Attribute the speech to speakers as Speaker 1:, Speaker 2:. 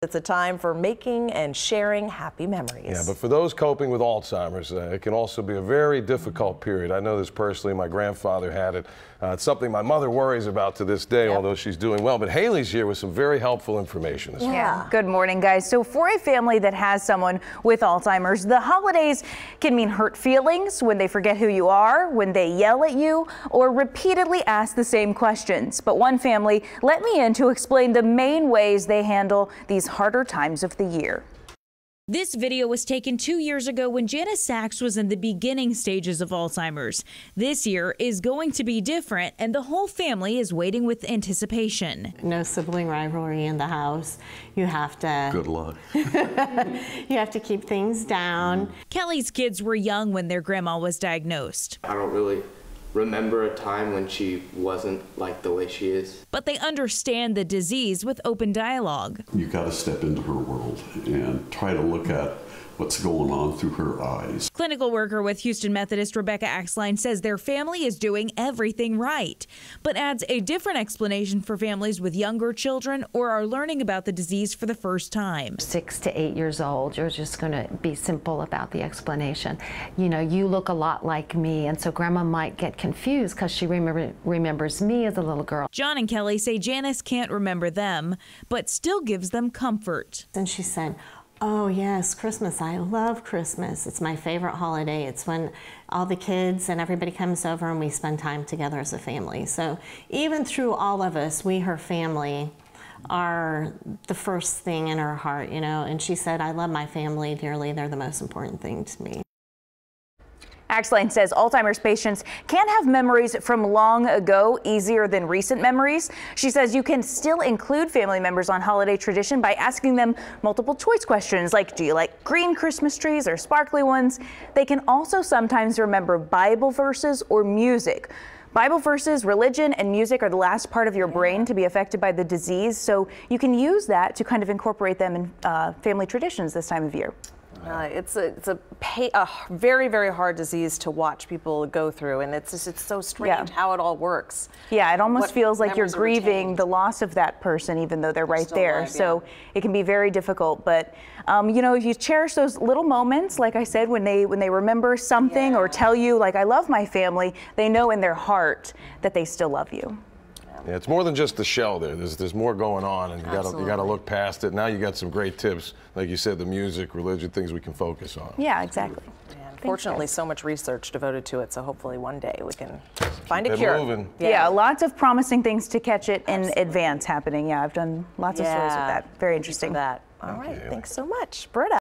Speaker 1: It's a time for making and sharing happy memories.
Speaker 2: Yeah, but for those coping with Alzheimer's, it can also be a very difficult period. I know this personally. My grandfather had it. It's something my mother worries about to this day, although she's doing well. But Haley's here with some very helpful information this morning.
Speaker 3: Yeah. Good morning, guys. So for a family that has someone with Alzheimer's, the holidays can mean hurt feelings when they forget who you are, when they yell at you, or repeatedly ask the same questions. But one family let me in to explain the main ways they handle these harder times of the year.
Speaker 4: This video was taken 2 years ago when Janice Sachs was in the beginning stages of Alzheimer's. This year is going to be different, and the whole family is waiting with anticipation.
Speaker 5: No sibling rivalry in the house. You have to...
Speaker 6: Good luck.
Speaker 5: You have to keep things down.
Speaker 4: Kelly's kids were young when their grandma was diagnosed.
Speaker 7: I don't really remember a time when she wasn't like the way she is.
Speaker 4: But they understand the disease with open dialogue.
Speaker 6: You got to step into her world and try to look at what's going on through her eyes.
Speaker 4: Clinical worker with Houston Methodist Rebecca Axline says their family is doing everything right, but adds a different explanation for families with younger children or are learning about the disease for the first time.
Speaker 8: 6 to 8 years old, you're just going to be simple about the explanation. You know, you look a lot like me, and so grandma might get confused because she remembers me as a little girl.
Speaker 4: John and Kelly say Janice can't remember them, but still gives them comfort.
Speaker 5: And she said, "Oh yes, Christmas. I love Christmas. It's my favorite holiday. It's when all the kids and everybody comes over and we spend time together as a family." So even through all of us, we, her family, are the first thing in her heart, you know. And she said, "I love my family dearly. They're the most important thing to me."
Speaker 3: Axline says Alzheimer's patients can have memories from long ago easier than recent memories. She says you can still include family members on holiday tradition by asking them multiple choice questions like, do you like green Christmas trees or sparkly ones? They can also sometimes remember Bible verses or music. Bible verses, religion, and music are the last part of your brain to be affected by the disease, so you can use that to kind of incorporate them in family traditions this time of year.
Speaker 1: It's a very, very hard disease to watch people go through, and it's so strange how it all works.
Speaker 3: Yeah, it almost feels like you're grieving the loss of that person, even though they're right there.
Speaker 1: Alive,
Speaker 3: so it can be very difficult. But you know, if you cherish those little moments, like I said, when they remember something or tell you, like, I love my family, they know in their heart that they still love you.
Speaker 2: Yeah, it's more than just the shell there. There's more going on, and you got to look past it. Now you got some great tips, like you said, the music, religion, things we can focus on.
Speaker 3: Yeah, exactly.
Speaker 1: Fortunately, so much research devoted to it, so hopefully one day we can find a cure.
Speaker 2: Moving.
Speaker 3: Yeah, lots of promising things to catch it in advance happening. Yeah, I've done lots of stories with that. Very interesting.
Speaker 1: All right, thanks so much, Britta.